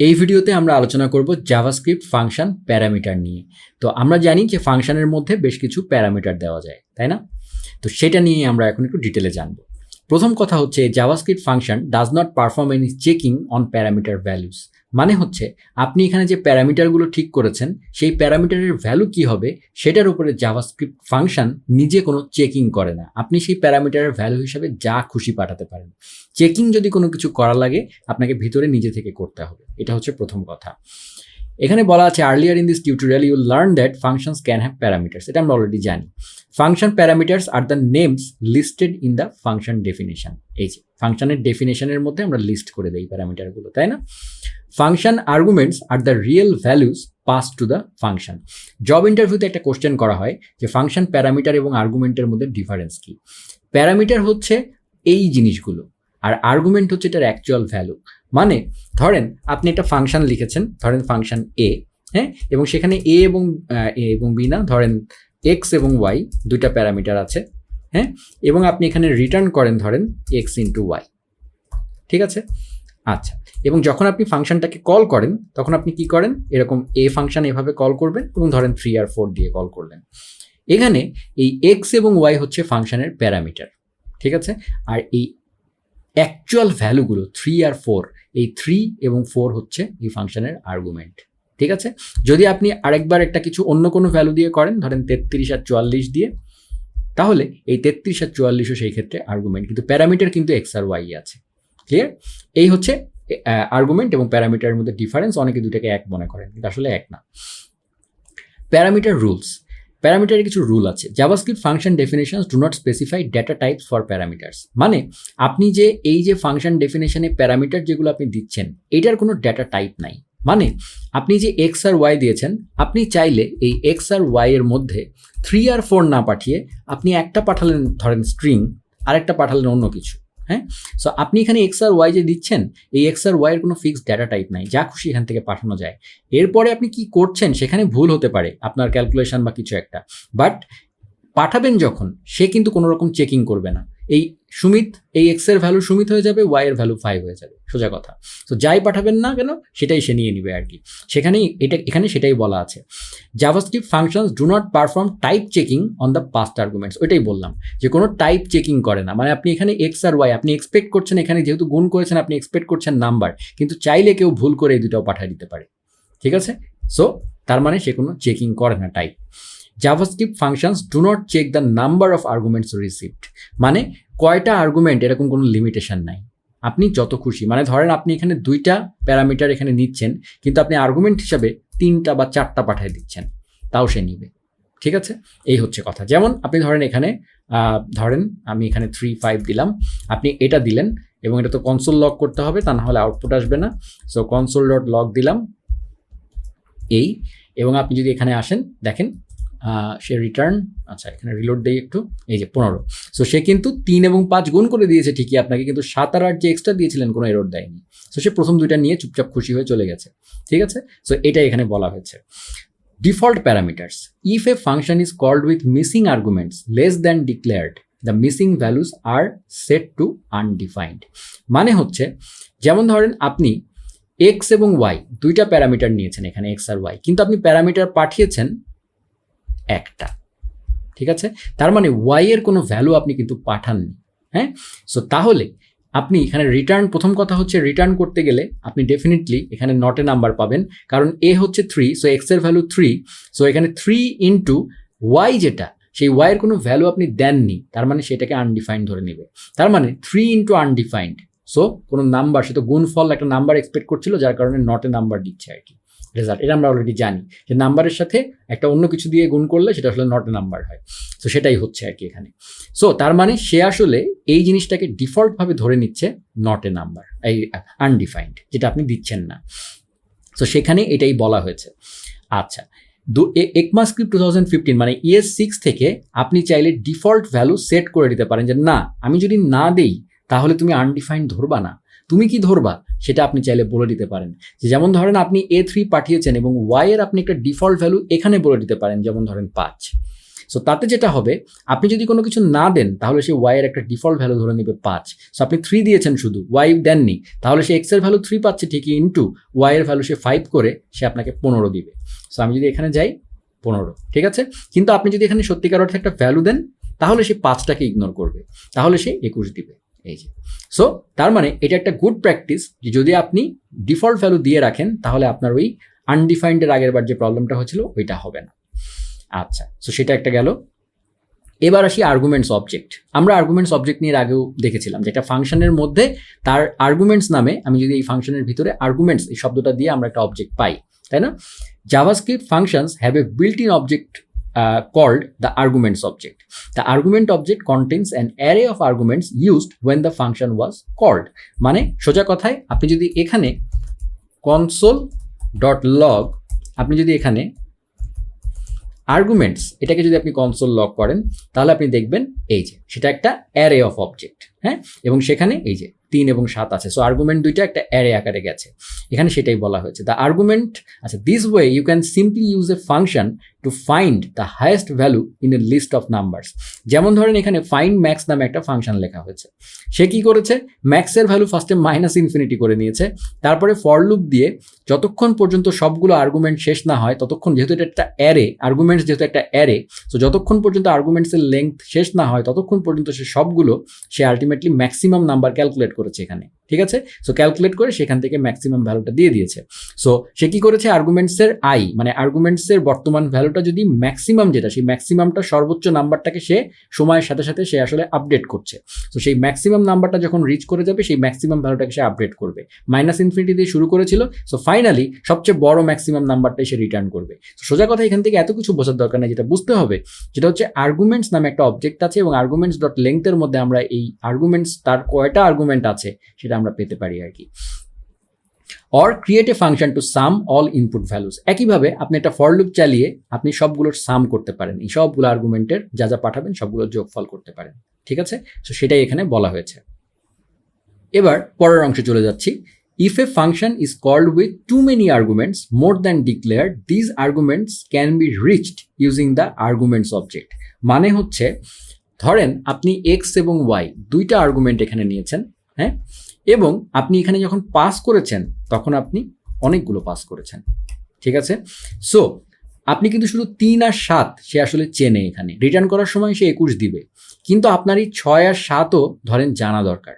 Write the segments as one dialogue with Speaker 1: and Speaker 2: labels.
Speaker 1: এই ভিডিওতে আমরা আলোচনা করব জাভাস্ক্রিপ্ট ফাংশন প্যারামিটার নিয়ে। তো আমরা জানি যে ফাংশনের মধ্যে বেশ কিছু প্যারামিটার দেওয়া যায়, তাই না? তো সেটা নিয়ে আমরা এখন একটু ডিটেলে জানব। প্রথম কথা হচ্ছে JavaScript function does not perform any checking on parameter values. মানে হচ্ছে আপনি এখানে যে প্যারামিটারগুলো ঠিক করেছেন সেই প্যারামিটারের ভ্যালু কি হবে সেটার উপরে জাভাস্ক্রিপ্ট ফাংশন নিজে কোনো চেকিং করে না। আপনি সেই প্যারামিটারের ভ্যালু হিসাবে যা খুশি পাঠাতে পারেন। চেকিং যদি কোনো কিছু করা লাগে আপনাকে ভিতরে নিজে থেকে করতে হবে। এটা হচ্ছে প্রথম কথা। এখানে বলা আছে earlier in this tutorial you learn that functions can have parameters. এটা আমরা অলরেডি জানি। Function parameters are the names listed in the function definition. এই যে ফাংশনের ডেফিনেশনের মধ্যে আমরা লিস্ট করে দিই প্যারামিটারগুলো, তাই না? Function arguments are the real values pass to the function. Job ইন্টারভিউতে একটা কোশ্চেন করা হয় যে ফাংশন প্যারামিটার এবং আর্গুমেন্টের মধ্যে ডিফারেন্স কি। প্যারামিটার হচ্ছে এই জিনিসগুলো আর আর্গুমেন্ট হচ্ছে এটার অ্যাকচুয়াল ভ্যালু। মানে ধরেন আপনি একটা ফাংশন লিখেছেন, ধরেন ফাংশন এ, হ্যাঁ, এবং সেখানে এ এবং বি না, ধরেন এক্স এবং ওয়াই দুইটা প্যারামিটার আছে, হ্যাঁ, এবং আপনি এখানে রিটার্ন করেন ধরেন এক্স ইন্টু ওয়াই, ঠিক আছে? আচ্ছা, এবং যখন আপনি ফাংশনটাকে কল করেন তখন আপনি কি করেন, এরকম এ ফাংশন এভাবে কল করবেন এবং ধরেন 3 আর 4 দিয়ে কল করলেন। এখানে এই এক্স এবং ওয়াই হচ্ছে ফাংশনের প্যারামিটার, ঠিক আছে? আর এই অ্যাকচুয়াল ভ্যালুগুলো 3 আর 4, এই 3 এবং 4 হচ্ছে এই ফাংশনের আর্গুমেন্ট, ঠিক আছে? যদি আপনি আরেকবার একটা কিছু অন্য কোনো ভ্যালু দিয়ে করেন, ধরেন 33 আর 44 দিয়ে, তাহলে এই 33 আর 44ও সেই ক্ষেত্রে আর্গুমেন্ট, কিন্তু প্যারামিটার কিন্তু এক্স আর ওয়াই আছে। ক্লিয়ার? এই হচ্ছে আর্গুমেন্ট এবং প্যারামিটারের মধ্যে ডিফারেন্স। অনেকে দুটাকে এক মনে করেন, কিন্তু আসলে এক না। Parameter rules. প্যারামিটারের কিছু রুল আছে। JavaScript function definitions do not specify data types for parameters. মানে আপনি যে এই যে ফাংশন ডেফিনেশনে প্যারামিটার যেগুলো আপনি দিচ্ছেন এটার কোনো ডেটা টাইপ নাই। মানে আপনি যে এক্স আর ওয়াই দিয়েছেন, আপনি চাইলে এই এক্স আর ওয়াই এর মধ্যে 3 আর 4 না পাঠিয়ে আপনি একটা পাঠালেন ধরেন স্ট্রিং, আরেকটা পাঠালেন অন্য কিছু, হ্যাঁ? সো আপনি এখানে এক্স আর ওয়াই যে দিচ্ছেন, এই এক্স আর ওয়াই এর কোনো ফিক্সড ডেটা টাইপ নাই, যা খুশি এখান থেকে পাঠানো যায়। এরপরে আপনি কি করছেন সেখানে ভুল হতে পারে, আপনার ক্যালকুলেশন বা কিছু একটা, বাট পাঠাবেন যখন সে কিন্তু কোনো রকম চেকিং করবে না। এই সুমিত, এই এক্স এর ভ্যালু সুমিত হয়ে যাবে, ওয়াই এর ভ্যালু 5 হয়ে যাবে, সোজা কথা। তো যাই পাঠাবেন না কেন সেটাই সে নিয়ে নিবে আর কি। সেখানেই এখানে সেটাই বলা আছে। JavaScript functions do not perform type checking on the past arguments. ওইটাই বললাম যে কোনো টাইপ চেকিং করে না। মানে আপনি এখানে এক্স আর ওয়াই আপনি এক্সপেক্ট করছেন, এখানে যেহেতু গুণ করেছেন আপনি এক্সপেক্ট করছেন নাম্বার, কিন্তু চাইলে কেউ ভুল করে এই দুটাও পাঠিয়ে দিতে পারে, ঠিক আছে? সো তার মানে সে কোনো চেকিং করে না type. JavaScript functions do not check the number of arguments received. মানে কয়টা আর্গুমেন্ট এরকম কোনো লিমিটেশন নাই, আপনি যত খুশি, মানে ধরেন আপনি এখানে 2টা প্যারামিটার এখানে নিচ্ছেন কিন্তু আপনি আর্গুমেন্ট হিসাবে 3টা বা 4টা পাঠিয়ে দিচ্ছেন, তাও সে নিবে, ঠিক আছে? এই হচ্ছে কথা। যেমন আপনি ধরেন এখানে ধরেন আমি এখানে 3, 5 দিলাম, আপনি এটা দিলেন এবং এটা তো কনসোল লগ করতে হবে, তা না হলে আউটপুট আসবে না। সো কনসোল ডট লগ দিলাম এই, এবং আপনি যদি এখানে আসেন দেখেন সে রিটার্ন, আচ্ছা এখানে রিলোড দেই একটু, এই যে 15। সো সে কিন্তু 3 এবং 5 গুণ করে দিয়েছে ঠিকই আপনাকে, কিন্তু 7 আর 8 যে এক্সট্রা দিয়েছিলেন কোনো এরর দেয়নি। সো সে প্রথম 2টা নিয়ে চুপচাপ খুশি হয়ে চলে গেছে, ঠিক আছে? সো এটাই এখানে বলা হয়েছে। Default parameters. If a function is called with missing arguments less than declared, the missing values are set to undefined. মানে হচ্ছে যেমন ধরেন আপনি এক্স এবং ওয়াই 2টা প্যারামিটার নিয়েছেন এখানে এক্স আর ওয়াই, কিন্তু আপনি প্যারামিটার পাঠিয়েছেন একটা, ঠিক আছে? তার মানে ওয়াই এর কোনো ভ্যালু আপনি কিন্তু পাঠাননি, হ্যাঁ? সো তাহলে আপনি এখানে রিটার্ন, প্রথম কথা হচ্ছে রিটার্ন করতে গেলে আপনি ডেফিনেটলি এখানে নট এ নাম্বার পাবেন, কারণ এ হচ্ছে 3, সো এক্স এর ভ্যালু 3, সো এখানে 3 ইন্টু ওয়াই যেটা, সেই ওয়াই এর কোনো ভ্যালু আপনি দেননি, তার মানে সেটাকে আনডিফাইন্ড ধরে নেবে। তার মানে 3 ইন্টু আনডিফাইন্ড, সো কোনো নাম্বার, সে তো গুণফল একটা নাম্বার এক্সপেক্ট করছিল, যার কারণে নট এ নাম্বার দিচ্ছে আর কি রেজাল্ট। এটা আমরা অলরেডি জানি যে নাম্বারের সাথে একটা অন্য কিছু দিয়ে গুণ করলে সেটা আসলে নট এ নাম্বার হয়। সো সেটাই হচ্ছে আর কি এখানে। সো তার মানে সে আসলে এই জিনিসটাকে ডিফল্টভাবে ধরে নিচ্ছে নট এ নাম্বার, এই আনডিফাইন্ড, যেটা আপনি দিচ্ছেন না। সো সেখানে এটাই বলা হয়েছে। আচ্ছা, ECMAScript 2015 মানে ES6 থেকে আপনি চাইলে ডিফল্ট ভ্যালু সেট করে দিতে পারেন যে না, আমি যদি না দেই তাহলে তুমি আনডিফাইন্ড ধরবা না, তুমি কি ধরবা সেটা আপনি চাইলে বলে দিতে পারেন। যে যেমন ধরেন আপনি A3 পাঠিয়েছেন এবং ওয়াই এর আপনি একটা ডিফল্ট ভ্যালু এখানে বলে দিতে পারেন, যেমন ধরেন 5। সো তাতে যেটা হবে, আপনি যদি কোনো কিছু না দেন তাহলে সে ওয়াই এর একটা ডিফল্ট ভ্যালু ধরে নেবে 5। সো আপনি 3 দিয়েছেন শুধু, ওয়াই দেননি, তাহলে সে এক্স এর ভ্যালু 3 পাচ্ছে ঠিকই, ইন্টু ওয়াই এর ভ্যালু সে 5 করে সে আপনাকে 15 দিবে। সো আমি যদি এখানে যাই 15, ঠিক আছে। কিন্তু আপনি যদি এখানে সত্যিকার অর্থে একটা ভ্যালু দেন তাহলে সে 5টাকে ইগনোর করবে, তাহলে সে 21 দিবে। এই যে, সো তার মানে এটা একটা গুড প্র্যাকটিস যে যদি আপনি ডিফল্ট ভ্যালু দিয়ে রাখেন তাহলে আপনার ওই আনডিফাইন্ডের আগের বার যে প্রবলেমটা হয়েছিল ওইটা হবে না। আচ্ছা, সো সেটা একটা গেল। এবার আসি আর্গুমেন্টস অবজেক্ট। আমরা আর্গুমেন্টস অবজেক্ট নিয়ে আগেও দেখেছিলাম যে একটা ফাংশনের মধ্যে তার আর্গুমেন্টস নামে, আমি যদি এই ফাংশনের ভিতরে আর্গুমেন্টস এই শব্দটা দিয়ে আমরা একটা অবজেক্ট পাই, তাই না? JavaScript functions have a built in object called the arguments object. The argument object contains an array of arguments used when the function was called. মানে সোজা কথায় আপনি যদি এখানে console.log, আপনি যদি এখানে আর্গুমেন্টস এটাকে যদি আপনি কনসোল লগ করেন তাহলে আপনি দেখবেন এই যে সেটা একটা অ্যারে অফ অবজেক্ট, হ্যাঁ, এবং সেখানে এই যে 3 এবং 7 আছে। সো আর্গুমেন্ট দুইটা একটা অ্যারে আকারে গেছে, এখানে সেটাই বলা হয়েছে দ্য আর্গুমেন্ট। আচ্ছা, this way you can simply use a function to find the highest value in a list of numbers. যেমন ধরেন এখানে ফাইন্ড ম্যাক্স নামে একটা ফাংশন লেখা হয়েছে। সে কি করেছে, ম্যাক্সের ভ্যালু ফার্স্টে -ইনফিনিটি করে নিয়েছে, তারপরে ফর লুপ দিয়ে যতক্ষণ পর্যন্ত সবগুলো আর্গুমেন্ট শেষ না হয় ততক্ষণ, যেহেতু এটা একটা অ্যারে, আর্গুমেন্টস যেহেতু একটা অ্যারে, সো যতক্ষণ পর্যন্ত আর্গুমেন্টসের লেংথ শেষ না হয় ততক্ষণ পর্যন্ত সে আলটিমেটলি ম্যাক্সিমাম নাম্বার ক্যালকুলেট করেছে এখানে, ঠিক আছে। সো ক্যালকুলেট করে সেখান থেকে ম্যাক্সিমাম ভ্যালুটা দিয়ে দিয়েছে। সো সে কি করেছে, আর্গুমেন্টসের আই মানে আর্গুমেন্টসের বর্তমান ভ্যালুটা যদি ম্যাক্সিমাম যেটা, সেই ম্যাক্সিমামটা সর্বোচ্চ নাম্বারটাকে সে সময়ের সাথে সাথে সে আসলে আপডেট করছে। সো সেই ম্যাক্সিমাম নাম্বারটা যখন রিচ করে যাবে সেই ম্যাক্সিমাম ভ্যালুটাকে সে আপডেট করবে। -ইনফিনিটি দিয়ে শুরু করেছিল, সো ফাইনালি সবচেয়ে বড় ম্যাক্সিমাম নাম্বারটাই সে রিটার্ন করবে। সোজা কথা এখান থেকে এত কিছু বোঝার দরকার নেই, যেটা বুঝতে হবে যেটা হচ্ছে আর্গুমেন্টস নামে একটা অবজেক্ট আছে এবং আর্গুমেন্টস ডট লেংথের মধ্যে আমরা এই আর্গুমেন্টস তার কয়টা আর্গুমেন্ট আছে সেটা আমরা পেতে পারি আর কি। Or create a function to sum all input values. একইভাবে আপনি একটা ফর লুপ চালিয়ে আপনি সবগুলোর সাম করতে পারেন, এই সবগুলো আর্গুমেন্টের যা যা পাঠাবেন সবগুলোর যোগফল করতে পারেন, ঠিক আছে। সো সেটাই এখানে বলা হয়েছে। এবার পরের অংশে চলে যাচ্ছি। If a function is called with too many arguments more than declared, these arguments can be reached using the arguments object. মানে হচ্ছে, ধরেন আপনি x এবং y দুইটা আর্গুমেন্ট এখানে নিয়েছেন, হ্যাঁ, এবং আপনি এখানে যখন পাস করেছেন তখন আপনি অনেকগুলো পাস করেছেন, ঠিক আছে। সো আপনি কিন্তু শুধু 3 আর 7 সে আসলে চেনে, এখানে রিটার্ন করার সময় সে 21 দিবে, কিন্তু আপনার এই 6 আর 7ও ধরেন জানা দরকার,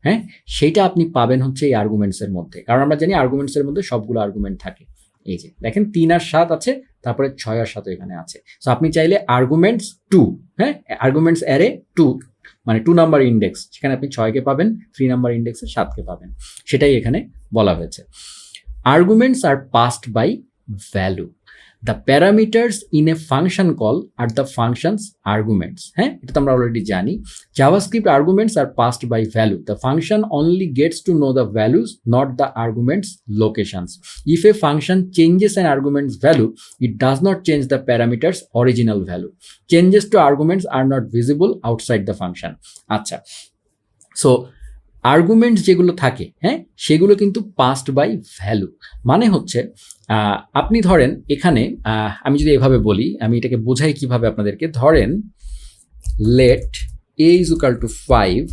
Speaker 1: হ্যাঁ, সেইটা আপনি পাবেন হচ্ছে এই আর্গুমেন্টসের মধ্যে, কারণ আমরা জানি আর্গুমেন্টসের মধ্যে সবগুলো আর্গুমেন্ট থাকে। এই যে দেখেন 3 আর 7 আছে, তারপরে 6 আর 7 এখানে আছে। সো আপনি চাইলে আর্গুমেন্টস 2, হ্যাঁ, আর্গুমেন্টস অ্যারে 2 মানে 2 নাম্বার ইন্ডেক্স, সেখানে আপনি 6কে পাবেন, 3 নাম্বার ইন্ডেক্সে 7কে পাবেন, সেটাই এখানে বলা হয়েছে। Arguments are passed by value. The parameters in a function call are the function's arguments. হ্যাঁ, এটা তো আমরা অলরেডি জানি। JavaScript arguments are passed by value. The function only gets to know the values, not the arguments' locations. If a function changes an argument's value, it does not change the parameter's original value. Changes to arguments are not visible outside the function. আচ্ছা, so arguments যেগুলো থাকে, হ্যাঁ, সেগুলো কিন্তু passed by value. মানে হচ্ছে আপনি ধরেন এখানে আমি যদি এভাবে বলি, আমি এটাকে বোঝাই কিভাবে আপনাদেরকে, ধরেন let a is equal to 5,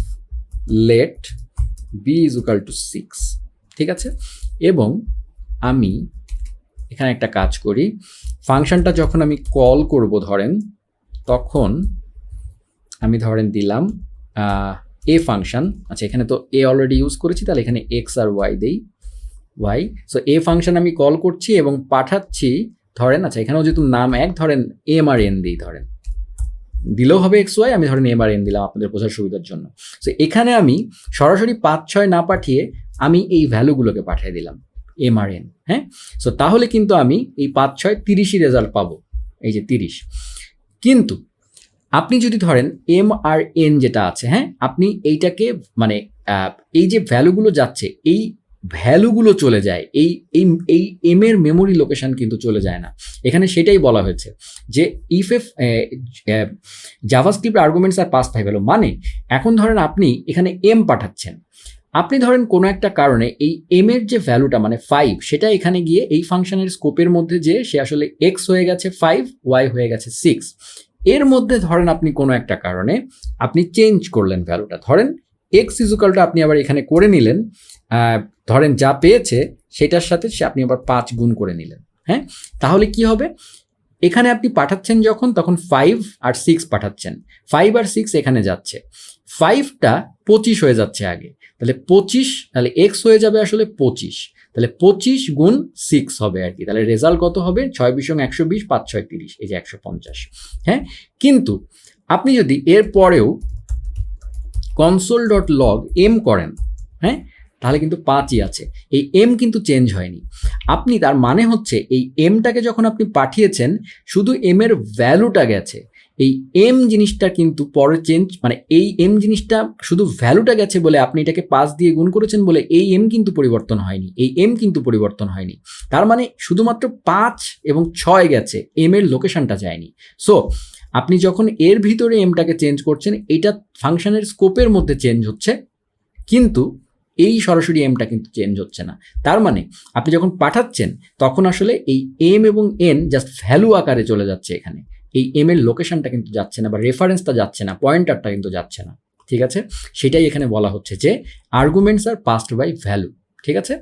Speaker 1: let b is equal to 6, ঠিক আছে। এবং আমি এখানে একটা কাজ করি, ফাংশনটা যখন আমি কল করব ধরেন, তখন আমি ধরেন দিলাম এ ফাংশন। আচ্ছা, এখানে তো এ অলরেডি ইউজ করেছি, তাহলে এখানে এক্স আর ওয়াই দেই, ওয়াই। সো এ ফাংশন আমি কল করছি এবং পাঠাচ্ছি ধরেন, আচ্ছা এখানেও যেহেতু নাম এক, ধরেন এম আর এন দিই, ধরেন দিলেও হবে এক্স ওয়াই, আমি ধরেন এম আর এন দিলাম আপনাদের বোঝার সুবিধার জন্য। সো এখানে আমি সরাসরি 5-6 না পাঠিয়ে আমি এই ভ্যালুগুলোকে পাঠিয়ে দিলাম এম আর এন, হ্যাঁ। সো তাহলে কিন্তু আমি এই 5-6 30ই রেজাল্ট পাবো, এই যে 30। কিন্তু আপনি যদি ধরেন এম আর এন যেটা আছে, হ্যাঁ, আপনি এইটাকে মানে এই যে ভ্যালুগুলো যাচ্ছে, এই ভ্যালুগুলো চলে যায়, এই এই এই এম এর মেমোরি লোকেশন কিন্তু চলে যায় না। এখানে সেটাই বলা হয়েছে যে if a JavaScript arguments are passed by value. মানে এখন ধরেন আপনি এখানে এম পাঠাচ্ছেন, আপনি ধরেন কোনো একটা কারণে এই এম এর যে ভ্যালুটা মানে 5, সেটা এখানে গিয়ে এই ফাংশনের স্কোপের মধ্যে যে সে আসলে এক্স হয়ে গেছে 5, ওয়াই হয়ে গেছে 6। এর মধ্যে ধরেন আপনি কোনো একটা কারণে আপনি চেঞ্জ করলেন ভ্যালুটা, ধরেন এক্স ইজুকালটা আপনি আবার এখানে করে নিলেন, ধরেন যা পেয়েছে সেটার সাথে আপনি আবার 5 গুণ করে নিলেন। হ্যাঁ, তাহলে কি হবে, এখানে আপনি পাঠাচ্ছেন যখন তখন 5 আর 6 পাঠাচ্ছেন, 5 আর 6 এখানে যাচ্ছে, 5টা 25 হয়ে যাচ্ছে আগে, তাহলে 25, তাহলে এক্স হয়ে যাবে আসলে 25, তাহলে 25 গুণ 6 হবে আর কি, তাহলে রেজাল্ট কত হবে 6 20 120, 5 6 30, এই যে 150। হ্যাঁ, কিন্তু আপনি যদি এর পরেও console.log m করেন, হ্যাঁ, তাহলে কিন্তু 5ই আছে, এই এম কিন্তু চেঞ্জ হয়নি। আপনি তার মানে হচ্ছে এই এমটাকে যখন আপনি পাঠিয়েছেন শুধু এম এর ভ্যালুটা গেছে, এই এম জিনিসটা কিন্তু পরে চেঞ্জ, মানে এই এম জিনিসটা শুধু ভ্যালুটা গেছে বলে আপনি এটাকে 5 দিয়ে গুণ করেছেন বলে এই এম কিন্তু পরিবর্তন হয়নি, এই এম কিন্তু পরিবর্তন হয়নি। তার মানে শুধুমাত্র 5 এবং 6 গেছে, এম এর লোকেশনটা যায়নি। সো আপনি যখন এর ভিতরে এমটাকে চেঞ্জ করছেন, এটা ফাংশনের স্কোপের মধ্যে চেঞ্জ হচ্ছে, কিন্তু এই সরাসরি এমটা কিন্তু চেঞ্জ হচ্ছে না। তার মানে আপনি যখন পাঠাচ্ছেন তখন আসলে এই এম এবং এন জাস্ট ভ্যালু আকারে চলে যাচ্ছে, এখানে এই এম এর লোকেশনটা কিন্তু যাচ্ছে না, বা রেফারেন্সটা যাচ্ছে না, পয়েন্টারটা কিন্তু যাচ্ছে না। ঠিক আছে, সেটাই এখানে বলা হচ্ছে যে arguments are passed by value. ঠিক আছে,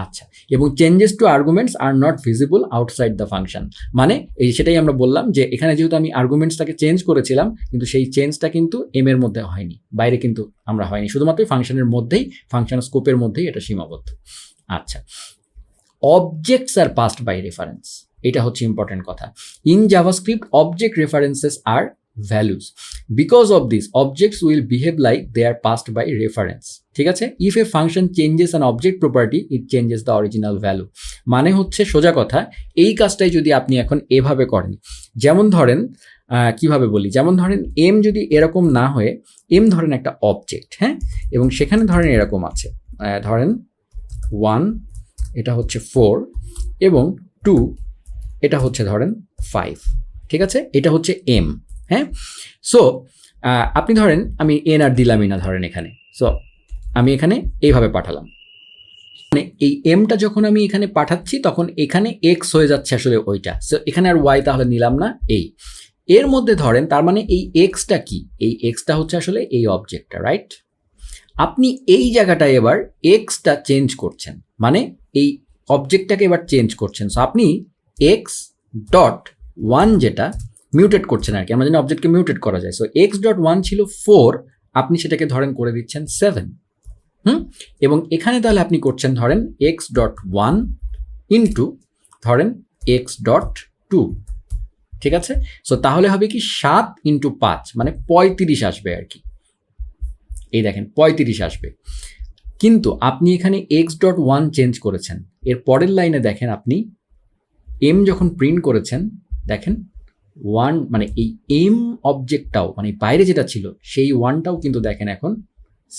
Speaker 1: আচ্ছা, এবং changes to arguments are not visible outside the function, মানে এই সেটাই আমরা বললাম যে এখানে যেহেতু আমি আর্গুমেন্টসটাকে চেঞ্জ করেছিলাম, কিন্তু সেই চেঞ্জটা কিন্তু এম এর মধ্যে হয়নি, বাইরে কিন্তু আমরা হয়নি, শুধুমাত্র ফাংশনের মধ্যেই, ফাংশন স্কোপের মধ্যেই এটা সীমাবদ্ধ। আচ্ছা, objects are passed by reference, এটা হচ্ছে ইম্পর্টেন্ট কথা। In JavaScript object references are values, because of this objects will behave like they are passed by reference. ঠিক আছে, if a function changes an object property it changes the original value, মানে হচ্ছে সোজা কথা, এই কাজটাই যদি আপনি এখন এভাবে করেন, যেমন ধরেন কিভাবে বলি, যেমন ধরেন এম যদি এরকম না হয়ে এম ধরেন একটা অবজেক্ট, হ্যাঁ, এবং সেখানে ধরেন এরকম আছে, ধরেন 1 এটা হচ্ছে 4 এবং 2 এটা হচ্ছে ধরেন 5। ঠিক আছে, এটা হচ্ছে এম। হ্যাঁ, সো আপনি ধরেন আমি এন আর দিলামই না ধরেন এখানে, সো আমি এখানে এইভাবে পাঠালাম, মানে এই এমটা যখন আমি এখানে পাঠাচ্ছি তখন এখানে এক্স হয়ে যাচ্ছে আসলে ওইটা, সো এখানে আর ওয়াই তাহলে নিলাম না, এই এর মধ্যে ধরেন, তার মানে এই এক্সটা কি, এই এক্সটা হচ্ছে আসলে এই অবজেক্টটা, রাইট? আপনি এই জায়গাটায় এবার এক্সটা চেঞ্জ করছেন, মানে এই অবজেক্টটাকে এবার চেঞ্জ করছেন, সো আপনি এক্স ডট ওয়ান যেটা মিউটেট করছেন আর কি, আমরা জানি অবজেক্টকে মিউটেট করা যায়, সো এক্স ডট ওয়ান ছিল 4, আপনি সেটাকে ধরেন করে দিচ্ছেন 7। এবং এখানে তাহলে আপনি করছেন ধরেন এক্স ডট ওয়ান ইন্টু ধরেন এক্স ডট টু। ঠিক আছে, সো তাহলে হবে কি 7 ইন্টু 5 মানে 35 আসবে আর কি, এই দেখেন 35 আসবে। কিন্তু আপনি এখানে এক্স ডট ওয়ান চেঞ্জ করেছেন, এর পরের লাইনে দেখেন আপনি এম যখন প্রিন্ট করেছেন, দেখেন 1 মানে এই এম অবজেক্টটাও, মানে বাইরে যেটা ছিল সেই 1টাও কিন্তু দেখেন এখন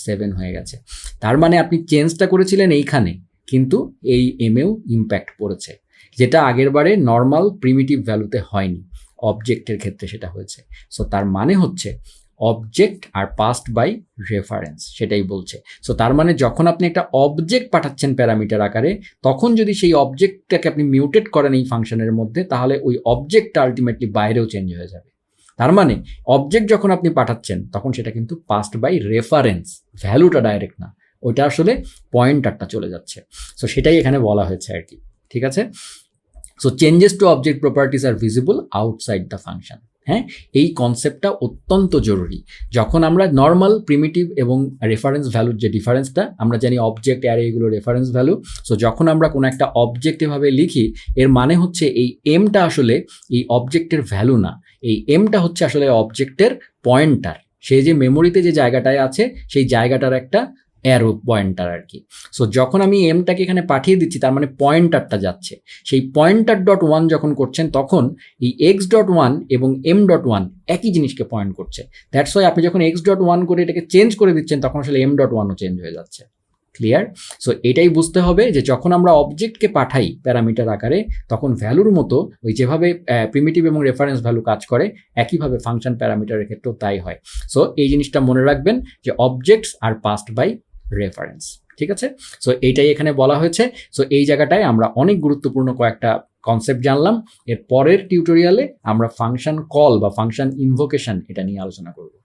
Speaker 1: 7 হয়ে গেছে। তার মানে আপনি চেঞ্জটা করেছিলেন এইখানে, কিন্তু এই এমেও ইম্প্যাক্ট পড়েছে, যেটা আগের বারে নর্মাল প্রিমিটিভ ভ্যালুতে হয়নি, অবজেক্টের ক্ষেত্রে সেটা হয়েছে। সো তার মানে হচ্ছে object are passed by reference, সেটাই বলছে। সো তার মানে যখন আপনি একটা অবজেক্ট পাঠাচ্ছেন প্যারামিটার আকারে, তখন যদি সেই অবজেক্টটাকে আপনি মিউটেট করেন এই ফাংশনের মধ্যে, তাহলে ওই অবজেক্টটা আলটিমেটলি বাইরেও চেঞ্জ হয়ে যাবে। তার মানে অবজেক্ট যখন আপনি পাঠাচ্ছেন তখন সেটা কিন্তু পাসড বাই রেফারেন্স, ভ্যালুটা ডাইরেক্ট না, ওইটা আসলে পয়েন্টারটা চলে যাচ্ছে। সো সেটাই এখানে বলা হয়েছে আর কি। ঠিক আছে, so changes to object properties are visible outside the function. হ্যাঁ, এই কনসেপ্টটা অত্যন্ত জরুরি। যখন আমরা নর্মাল প্রিমিটিভ এবং রেফারেন্স ভ্যালুর যে ডিফারেন্সটা, আমরা জানি অবজেক্ট অ্যারে এগুলো রেফারেন্স ভ্যালু, সো যখন আমরা কোনো একটা অবজেক্ট এভাবে লিখি, এর মানে হচ্ছে এই এমটা আসলে এই অবজেক্টের ভ্যালু না, এই এমটা হচ্ছে আসলে অবজেক্টের পয়েন্টার, সে যে মেমোরিতে যে জায়গাটায় আছে সেই জায়গাটার একটা অ্যারো পয়েন্টার আর কি। সো যখন আমি এমটাকে এখানে পাঠিয়ে দিচ্ছি, তার মানে পয়েন্টারটা যাচ্ছে, সেই পয়েন্টার ডট ওয়ান যখন করছেন তখন এই এক্স ডট ওয়ান এবং এম ডট ওয়ান একই জিনিসকে পয়েন্ট করছে। দ্যাটস ওয়াই আপনি যখন এক্স ডট ওয়ান করে এটাকে চেঞ্জ করে দিচ্ছেন, তখন আসলে এম ডট ওয়ানও চেঞ্জ হয়ে যাচ্ছে। ক্লিয়ার? সো এটাই বুঝতে হবে যে যখন আমরা অবজেক্টকে পাঠাই প্যারামিটার আকারে, তখন ভ্যালুর মতো ওই যেভাবে প্রিমিটিভ এবং রেফারেন্স ভ্যালু কাজ করে, একইভাবে ফাংশন প্যারামিটারের ক্ষেত্রেও তাই হয়। সো এই জিনিসটা মনে রাখবেন যে objects are passed by reference. ঠিক আছে? সো এইটাই এখানে বলা হয়েছে। সো এই জায়গাটায় আমরা অনেক গুরুত্বপূর্ণ কয়েকটা কনসেপ্ট জানলাম। এর পরের টিউটোরিয়ালে আমরা ফাংশন কল বা ফাংশন ইনভোকেশন এটা নিয়ে আলোচনা করব।